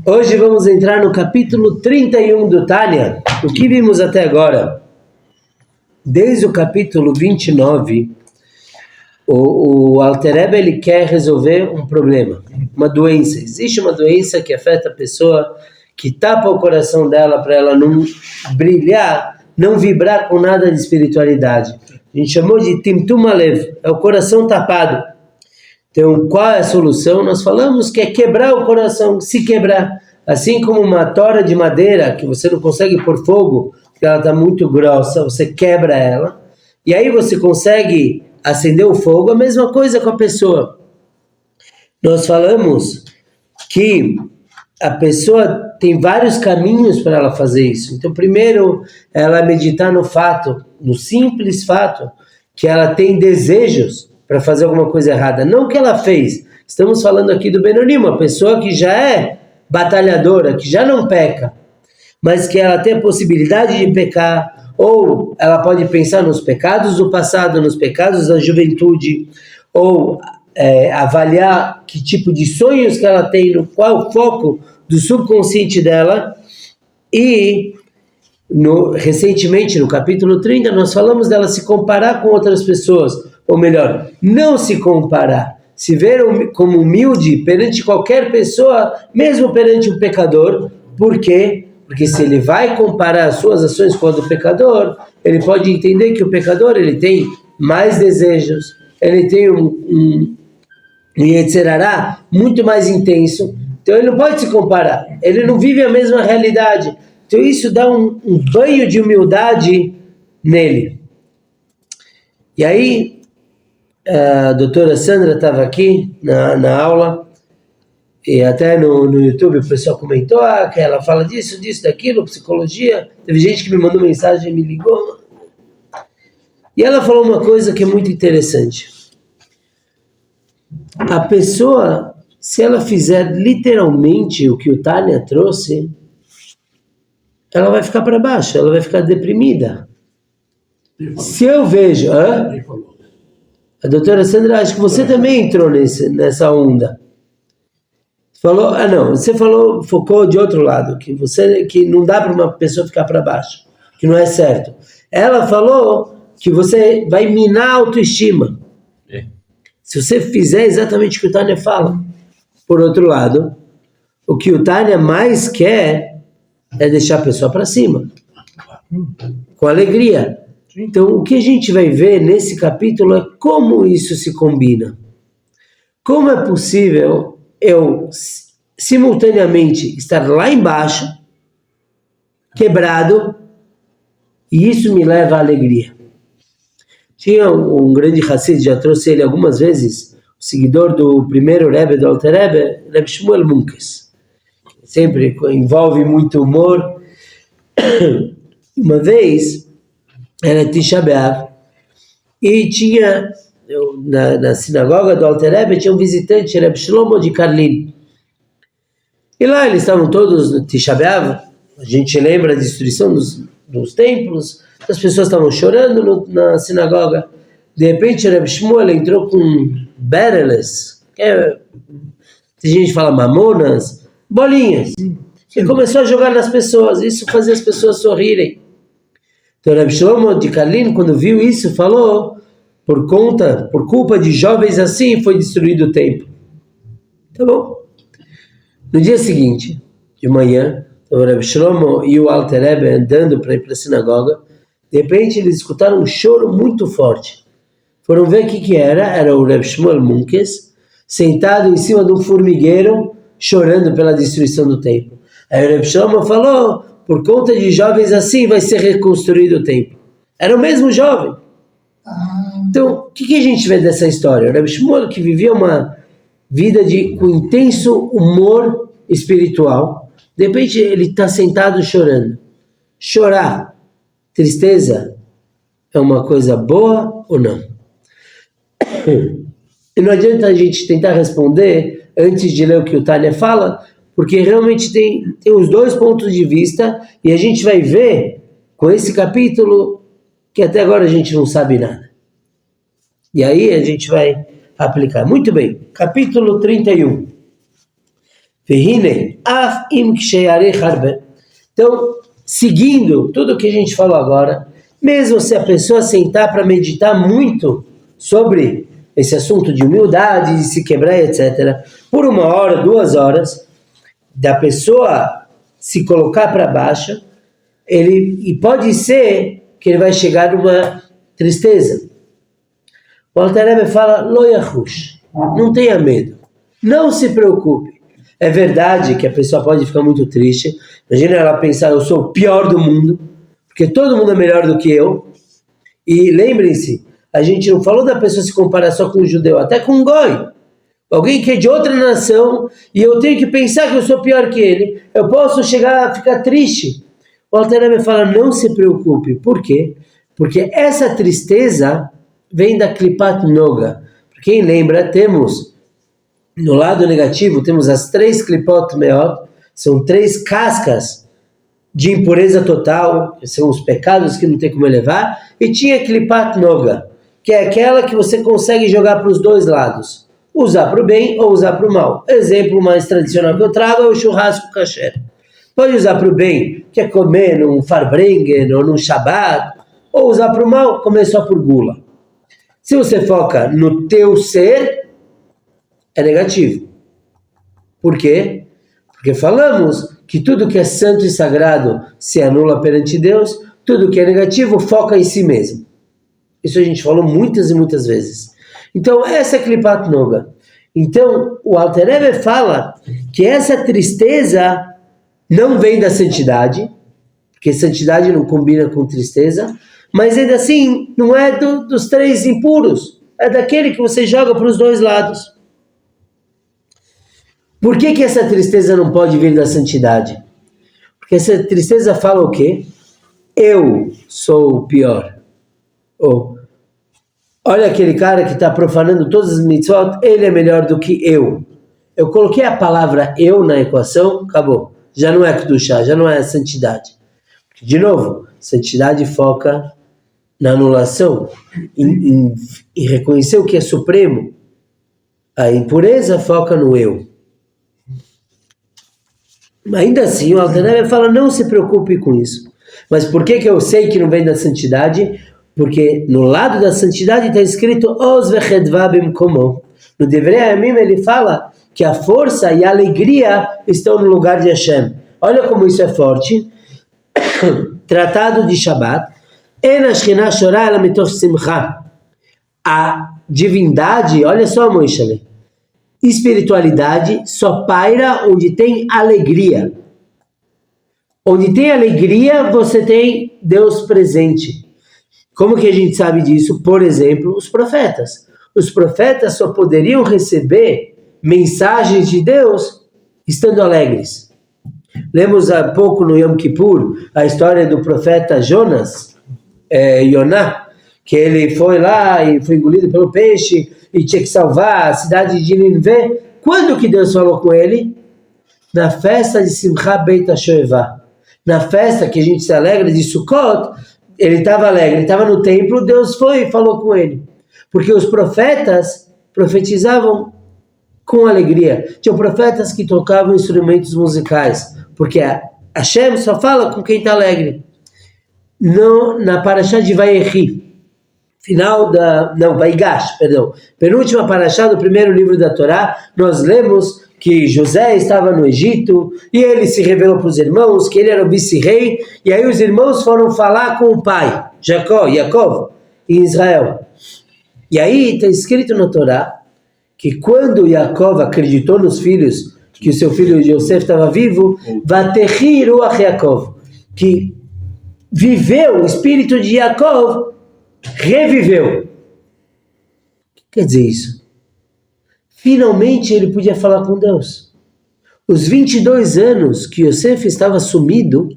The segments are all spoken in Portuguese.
Hoje vamos entrar no capítulo 31 do Tânia. O que vimos até agora? Desde o capítulo 29, o Alter Rebbe, ele quer resolver um problema, uma doença. Existe uma doença que afeta a pessoa, que tapa o coração dela para ela não brilhar, não vibrar com nada de espiritualidade. A gente chamou de Timtum Alev, é o coração tapado. Então, qual é a solução? Nós falamos que é quebrar o coração, se quebrar. Assim como uma tora de madeira, que você não consegue pôr fogo, porque ela está muito grossa, você quebra ela, e aí você consegue acender o fogo, a mesma coisa com a pessoa. Nós falamos que a pessoa tem vários caminhos para ela fazer isso. Então, primeiro, ela meditar no fato, no simples fato, que ela tem desejos para fazer alguma coisa errada, não que ela fez. Estamos falando aqui do Benoni, uma pessoa que já é batalhadora, que já não peca, mas que ela tem a possibilidade de pecar, ou ela pode pensar nos pecados do passado, nos pecados da juventude, ou avaliar que tipo de sonhos que ela tem, no qual o foco do subconsciente dela. E recentemente, no capítulo 30, nós falamos dela se comparar com outras pessoas, ou melhor, não se comparar, se ver como humilde perante qualquer pessoa, mesmo perante um pecador. Por quê? Porque se ele vai comparar as suas ações com a do pecador, ele pode entender que o pecador ele tem mais desejos, ele tem um Yetzirará muito mais intenso, então ele não pode se comparar, ele não vive a mesma realidade. Então isso dá um banho de humildade nele. E aí, a doutora Sandra estava aqui na aula, e até no YouTube o pessoal comentou que ela fala disso, daquilo, psicologia. Teve gente que me mandou mensagem, me ligou, e ela falou uma coisa que é muito interessante. A pessoa, se ela fizer literalmente o que o Tânia trouxe, ela vai ficar para baixo, ela vai ficar deprimida. Se eu vejo... A doutora Sandra, acho que você também entrou nessa onda. Falou, não, você focou de outro lado, que não dá para uma pessoa ficar para baixo, que não é certo. Ela falou que você vai minar a autoestima. Se você fizer exatamente o que o Tânia fala. Por outro lado, o que o Tânia mais quer é deixar a pessoa para cima, com alegria. Então, o que a gente vai ver nesse capítulo é como isso se combina. Como é possível eu, simultaneamente, estar lá embaixo, quebrado, e isso me leva à alegria. Tinha um grande Hassid, já trouxe ele algumas vezes, o seguidor do primeiro Rebbe, do Alter Rebbe, Reb Shmuel Munkes. Sempre envolve muito humor. Uma vez... era Tisha B'Av, e tinha, na sinagoga do Alter Rebbe, tinha um visitante, Reb Shlomo de Karlin. E lá eles estavam todos no Tisha B'Av, a gente lembra a destruição dos templos, as pessoas estavam chorando na sinagoga. De repente, Reb Shmuel entrou com bereles, tem gente que fala mamonas, bolinhas, e começou a jogar nas pessoas. Isso fazia as pessoas sorrirem. Então, Reb Shlomo de Karlin, quando viu isso, falou, por culpa de jovens assim, foi destruído o templo. Tá bom. No dia seguinte, de manhã, o Reb Shlomo e o Alter Rebbe andando para ir para a sinagoga, de repente eles escutaram um choro muito forte. Foram ver o que era o Reb Shmuel Munkes, sentado em cima de um formigueiro, chorando pela destruição do templo. Aí o Reb Shlomo falou, por conta de jovens assim, vai ser reconstruído o templo. Era o mesmo jovem. Então, o que a gente vê dessa história? O Reb Shmuel, que vivia uma vida com intenso humor espiritual, de repente ele está sentado chorando. Chorar, tristeza, é uma coisa boa ou não? E não adianta a gente tentar responder antes de ler o que o Tânia fala, porque realmente tem os dois pontos de vista, e a gente vai ver com esse capítulo que até agora a gente não sabe nada. E aí a gente vai aplicar. Muito bem, capítulo 31. Então, seguindo tudo o que a gente falou agora, mesmo se a pessoa sentar para meditar muito sobre esse assunto de humildade, de se quebrar, etc., por 1 hora, 2 horas, da pessoa se colocar para baixo, e pode ser que ele vai chegar numa tristeza. O Alter Rebbe fala, lo yachush, não tenha medo, não se preocupe. É verdade que a pessoa pode ficar muito triste. Imagina ela pensar, eu sou o pior do mundo, porque todo mundo é melhor do que eu. E lembrem-se, a gente não falou da pessoa se comparar só com o judeu, até com um goi. Alguém que é de outra nação, e eu tenho que pensar que eu sou pior que ele, eu posso chegar a ficar triste. O Alter Rebbe fala, não se preocupe. Por quê? Porque essa tristeza vem da Klipat Noga. Quem lembra, temos, no lado negativo, temos as 3 Klipot Meot, são 3 cascas de impureza total, que são os pecados que não tem como elevar, e tinha Klipat Noga, que é aquela que você consegue jogar para os 2 lados, usar para o bem ou usar para o mal. Exemplo mais tradicional que eu trago é o churrasco kasher. Pode usar para o bem, que é comer num Farbrengen ou num Shabbat, ou usar para o mal, comer só por gula. Se você foca no teu ser, é negativo. Por quê? Porque falamos que tudo que é santo e sagrado se anula perante Deus, tudo que é negativo foca em si mesmo. Isso a gente falou muitas e muitas vezes. Então, essa é Klipat Noga. Então, o Alter Rebbe fala que essa tristeza não vem da santidade, porque santidade não combina com tristeza, mas ainda assim não é dos 3 impuros, é daquele que você joga para os 2 lados. Por que essa tristeza não pode vir da santidade? Porque essa tristeza fala o quê? Eu sou o pior. Olha aquele cara que está profanando todas as mitzvot, ele é melhor do que eu. Eu coloquei a palavra eu na equação, acabou. Já não é Kedushá, já não é santidade. De novo, santidade foca na anulação, em reconhecer o que é supremo. A impureza foca no eu. Ainda assim, o Alter Rebbe fala, não se preocupe com isso. Mas por que eu sei que não vem da santidade? Porque no lado da santidade está escrito Oz vechedva bimkomo. No Devrei Hayamim ele fala que a força e a alegria estão no lugar de Hashem. Olha como isso é forte. Tratado de Shabbat. A divindade, olha só, Moishele, espiritualidade só paira onde tem alegria. Onde tem alegria, você tem Deus presente. Como que a gente sabe disso? Por exemplo, os profetas. Os profetas só poderiam receber mensagens de Deus estando alegres. Lemos há pouco no Yom Kippur a história do profeta Jonas, Yoná, que ele foi lá e foi engolido pelo peixe e tinha que salvar a cidade de Nínive. Quando que Deus falou com ele? Na festa de Simcha Beit HaShoevah. Na festa que a gente se alegra de Sukkot, ele estava alegre, ele estava no templo, Deus foi e falou com ele. Porque os profetas profetizavam com alegria. Tinham profetas que tocavam instrumentos musicais, porque Hashem só fala com quem está alegre. Na Parashá de Vayechi, Vaigash, penúltima Parashá do primeiro livro da Torá, nós lemos que José estava no Egito e ele se revelou para os irmãos que ele era o vice-rei, e aí os irmãos foram falar com o pai, Yaakov, em Israel. E aí está escrito na Torá que quando Yaakov acreditou nos filhos, que o seu filho Yosef estava vivo, Vatechi Ruach Yaakov, que viveu, o espírito de Yaakov reviveu. O que quer dizer isso? Finalmente ele podia falar com Deus. Os 22 anos que Yosef estava sumido,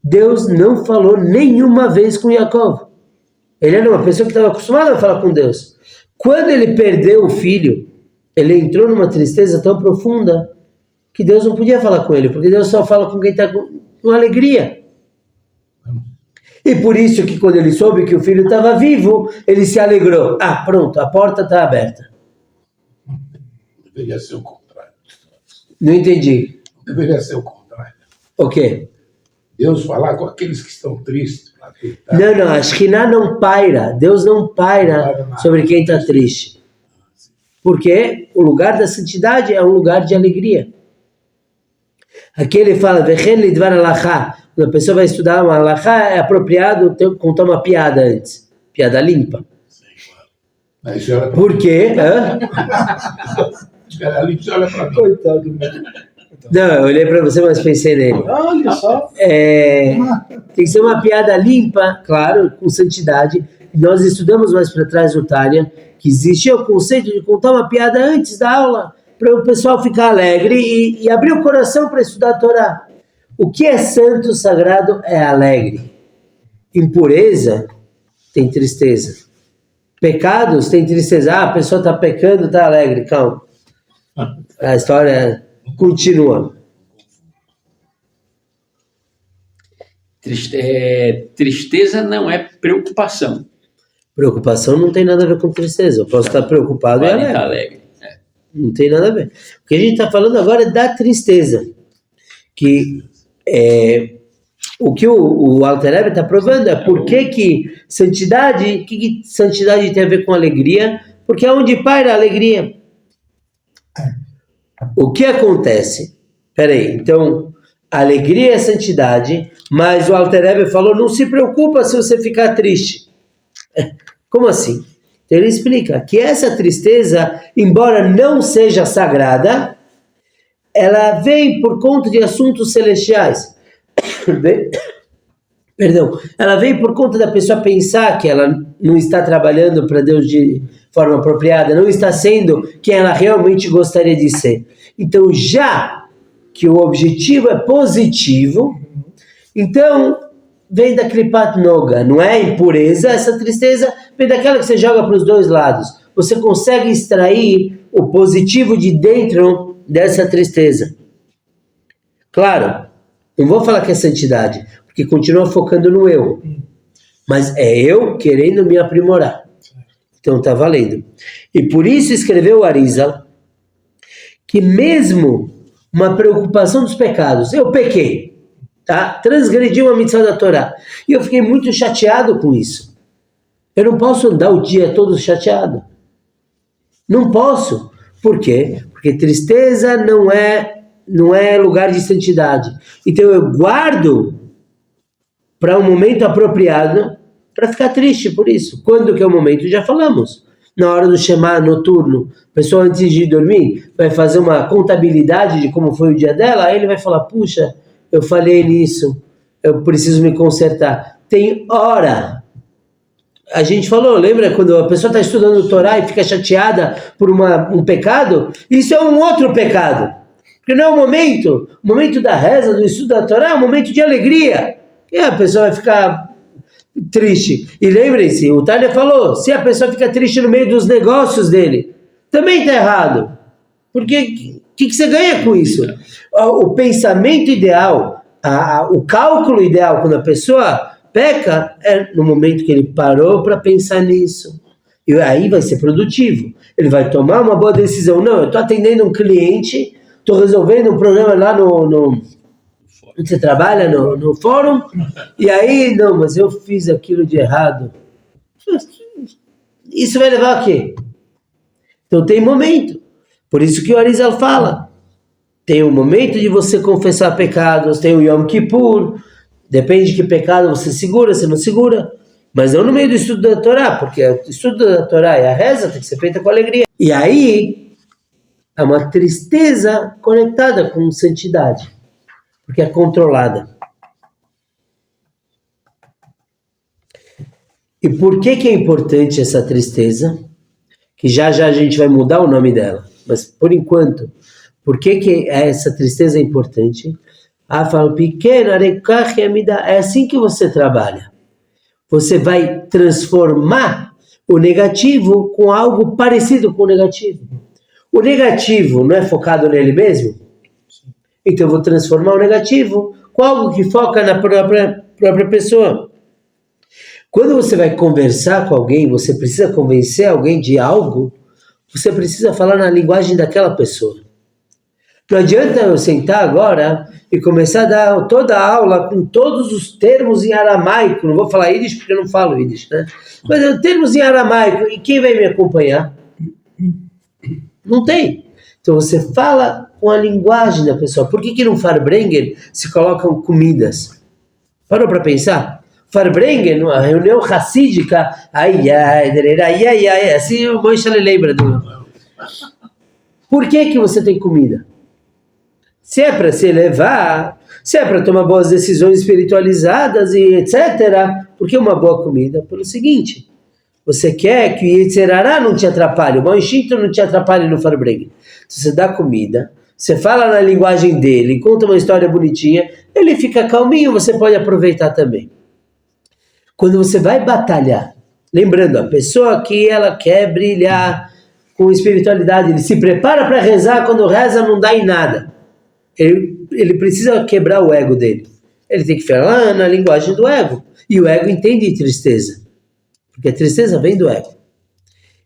Deus não falou nenhuma vez com Yaakov. Ele era uma pessoa que estava acostumada a falar com Deus. Quando ele perdeu o filho, ele entrou numa tristeza tão profunda que Deus não podia falar com ele, porque Deus só fala com quem está com alegria. E por isso que quando ele soube que o filho estava vivo, ele se alegrou. Pronto, a porta está aberta. Deveria ser o contrário. Não entendi. Deveria ser o contrário. O quê? Deus falar com aqueles que estão tristes. Não, a Shekhinah não paira. Deus não paira sobre quem está triste. Porque o lugar da santidade é um lugar de alegria. Aqui ele fala, quando a pessoa vai estudar uma alahá, é apropriado contar uma piada antes. Piada limpa. Por quê? Coitado. Não, eu olhei para você, mas pensei nele. Olha só. Tem que ser uma piada limpa, claro, com santidade. Nós estudamos mais para trás no Tânia que existia o conceito de contar uma piada antes da aula, para o pessoal ficar alegre e abrir o coração para estudar a Torá. O que é santo, sagrado, é alegre. Impureza tem tristeza. Pecados tem tristeza. A pessoa está pecando, está alegre. Calma. A história continua. Tristeza não é preocupação. Preocupação não tem nada a ver com tristeza. Eu posso estar preocupado e alegre. Não tem nada a ver. O que a gente está falando agora é da tristeza. O que o Alter Rebbe está provando é por que santidade, que santidade tem a ver com alegria? Porque é onde paira a alegria. O que acontece? Peraí, então, alegria é santidade, mas o Alter Rebbe falou, não se preocupa se você ficar triste. Como assim? Então ele explica que essa tristeza, embora não seja sagrada, ela vem por conta de assuntos celestiais. Perdão, ela vem por conta da pessoa pensar que ela não está trabalhando para Deus de forma apropriada, não está sendo quem ela realmente gostaria de ser. Então, já que o objetivo é positivo, então vem da Klipat Noga, não é impureza, essa tristeza vem daquela que você joga para os dois lados. Você consegue extrair o positivo de dentro dessa tristeza. Claro, não vou falar que é santidade, porque continua focando no eu. Mas é eu querendo me aprimorar. Então está valendo. E por isso escreveu o Arizal que mesmo uma preocupação dos pecados, eu pequei, tá? Transgredi uma mitzvah da Torá. E eu fiquei muito chateado com isso. Eu não posso andar o dia todo chateado. Não posso. Por quê? Porque tristeza não é lugar de santidade. Então eu guardo para um momento apropriado para ficar triste por isso. Quando que é o momento? Já falamos. Na hora do Shema noturno, a pessoa antes de dormir vai fazer uma contabilidade de como foi o dia dela, aí ele vai falar, puxa, eu falhei nisso, eu preciso me consertar. Tem hora. A gente falou, lembra quando a pessoa está estudando o Torá e fica chateada por um pecado? Isso é um outro pecado. Porque não é o momento da reza, do estudo da Torá é um momento de alegria. E a pessoa vai ficar triste. E lembrem-se, o Tânia falou, se a pessoa fica triste no meio dos negócios dele, também está errado. Porque o que você ganha com isso? O pensamento ideal, o cálculo ideal, quando a pessoa peca, é no momento que ele parou para pensar nisso. E aí vai ser produtivo. Ele vai tomar uma boa decisão. Não, eu estou atendendo um cliente, estou resolvendo um problema lá no onde você trabalha, no fórum, e aí, não, mas eu fiz aquilo de errado. Isso vai levar a quê? Então tem momento. Por isso que o Arizal fala. Tem um momento de você confessar pecados, tem o Yom Kippur, depende de que pecado você segura, você não segura, mas não no meio do estudo da Torá, porque o estudo da Torá e a reza tem que ser feita com alegria. E aí, é uma tristeza conectada com santidade, porque é controlada. E por que é importante essa tristeza? Que já a gente vai mudar o nome dela, mas por enquanto, por que essa tristeza é importante? Fala, pequeno, é assim que você trabalha. Você vai transformar o negativo com algo parecido com o negativo. O negativo não é focado nele mesmo? Então eu vou transformar o negativo com algo que foca na própria pessoa. Quando você vai conversar com alguém, você precisa convencer alguém de algo, você precisa falar na linguagem daquela pessoa. Não adianta eu sentar agora e começar a dar toda a aula com todos os termos em aramaico. Não vou falar ídis porque eu não falo ídis, né? Mas termos em aramaico. E quem vai me acompanhar? Não tem. Então você fala com a linguagem da pessoa. Por que no Farbrengen se colocam comidas? Parou para pensar? Farbrengen, uma reunião racídica, ai, assim o Moisés lembra do... Por que você tem comida? Se é para se elevar, se é para tomar boas decisões espiritualizadas e etc., por que uma boa comida? Pelo seguinte, você quer que o Yetzirará não te atrapalhe, o mau instinto não te atrapalhe no Farbrengen. Você dá comida, você fala na linguagem dele, conta uma história bonitinha, ele fica calminho, você pode aproveitar também. Quando você vai batalhar, lembrando, a pessoa que ela quer brilhar com espiritualidade, ele se prepara para rezar, quando reza não dá em nada. Ele precisa quebrar o ego dele. Ele tem que falar na linguagem do ego. E o ego entende tristeza. Porque a tristeza vem do ego.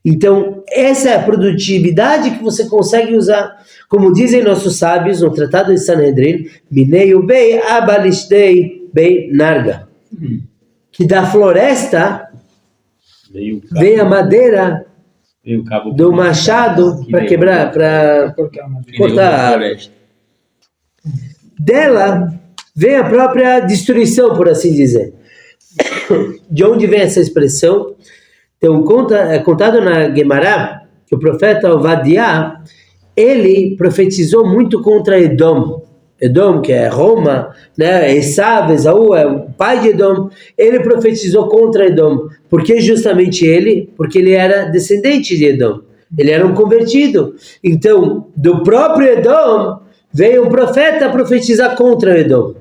Então, essa é a produtividade que você consegue usar. Como dizem nossos sábios no Tratado de Sanhedrin, Minei Ubei Abalishtei Bei Narga. Que da floresta vem a madeira do machado para quebrar, para cortar a árvore. Dela vem a própria destruição, por assim dizer. De onde vem essa expressão? Então, é contado na Gemara que o profeta Ovadiah, ele profetizou muito contra Edom. Edom, que é Roma, né? Esaú é o pai de Edom. Ele profetizou contra Edom. Por que justamente ele? Porque ele era descendente de Edom. Ele era um convertido. Então, do próprio Edom, veio um profeta profetizar contra Edom.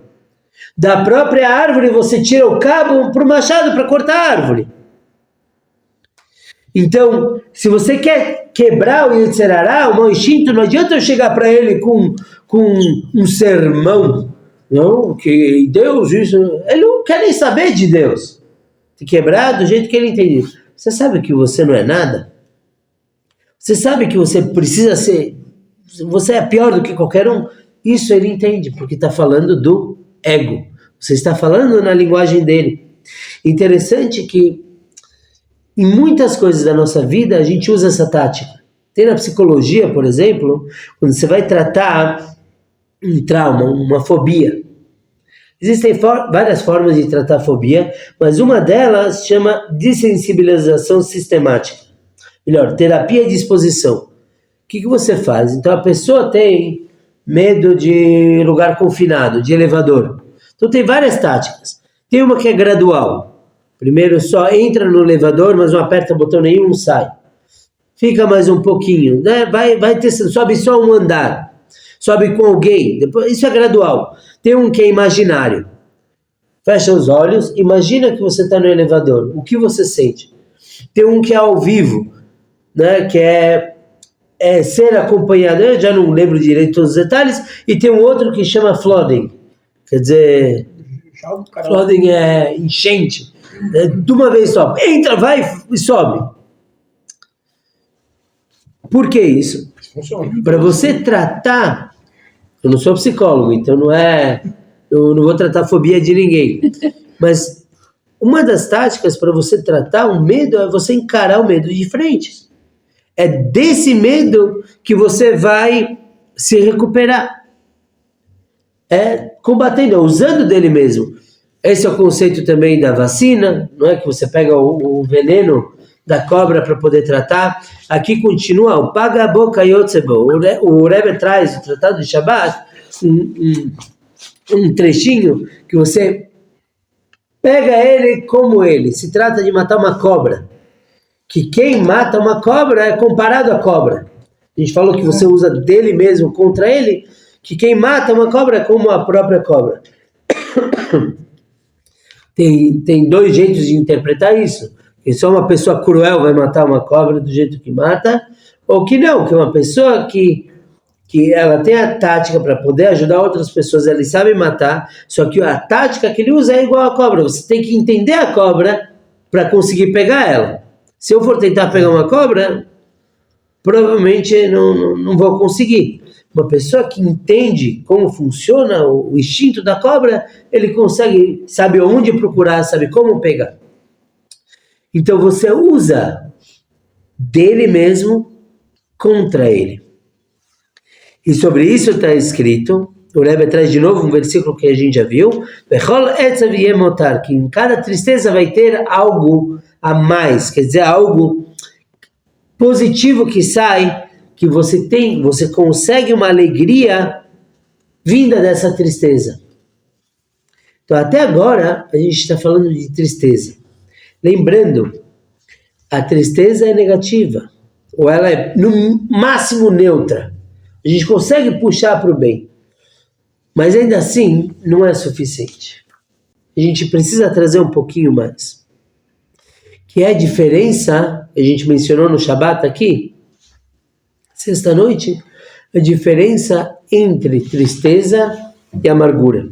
Da própria árvore você tira o cabo para o machado para cortar a árvore. Então, se você quer quebrar o Yetzirará, o mau instinto, não adianta eu chegar para ele com um sermão. Não, que Deus, isso... Ele não quer nem saber de Deus. Se quebrar do jeito que ele entende. Você sabe que você não é nada? Você sabe que você precisa ser... Você é pior do que qualquer um? Isso ele entende, porque está falando do ego. Você está falando na linguagem dele. Interessante que em muitas coisas da nossa vida a gente usa essa tática. Tem na psicologia, por exemplo, quando você vai tratar um trauma, uma fobia. Existem várias formas de tratar a fobia, mas uma delas chama dessensibilização sistemática. Melhor, terapia de exposição. O que você faz? Então a pessoa tem medo de lugar confinado, de elevador. Então tem várias táticas. Tem uma que é gradual. Primeiro só entra no elevador, mas não aperta botão nenhum, não sai. Fica mais um pouquinho, né? Vai testando, sobe só um andar, sobe com alguém, depois, isso é gradual. Tem um que é imaginário. Fecha os olhos, imagina que você está no elevador, o que você sente? Tem um que é ao vivo, né? Que é ser acompanhado, eu já não lembro direito todos os detalhes, e tem um outro que chama flooding, quer dizer, flooding é enchente. De uma vez só, entra, vai e sobe. Por que isso? Para você tratar, eu não sou psicólogo, então eu não vou tratar fobia de ninguém, mas uma das táticas para você tratar o medo é você encarar o medo de frente. É desse medo que você vai se recuperar. É combatendo, usando dele mesmo. Esse é o conceito também da vacina, não é? Que você pega o veneno da cobra para poder tratar. Aqui continua o paga a boca yotzebo. O Rebbe traz o Tratado de Shabbat, um trechinho que você pega ele como ele. Se trata de matar uma cobra. Que quem mata uma cobra é comparado à cobra. A gente falou que você usa dele mesmo contra ele, que quem mata uma cobra é como a própria cobra. Tem dois jeitos de interpretar isso. Que só uma pessoa cruel vai matar uma cobra do jeito que mata, ou que não, que uma pessoa que ela tem a tática para poder ajudar outras pessoas, ele sabe matar, só que a tática que ele usa é igual à cobra. Você tem que entender a cobra para conseguir pegar ela. Se eu for tentar pegar uma cobra, provavelmente não vou conseguir. Uma pessoa que entende como funciona o instinto da cobra, ele consegue, sabe onde procurar, sabe como pegar. Então você usa dele mesmo contra ele. E sobre isso está escrito, o Rebbe traz de novo um versículo que a gente já viu, que em cada tristeza vai ter algo a mais, quer dizer, algo positivo que sai, que você consegue uma alegria vinda dessa tristeza. Então até agora a gente está falando de tristeza. Lembrando, a tristeza é negativa, ou ela é no máximo neutra. A gente consegue puxar para o bem, mas ainda assim não é suficiente. A gente precisa trazer um pouquinho mais. Que é a diferença, a gente mencionou no Shabat aqui, sexta-noite, a diferença entre tristeza e amargura.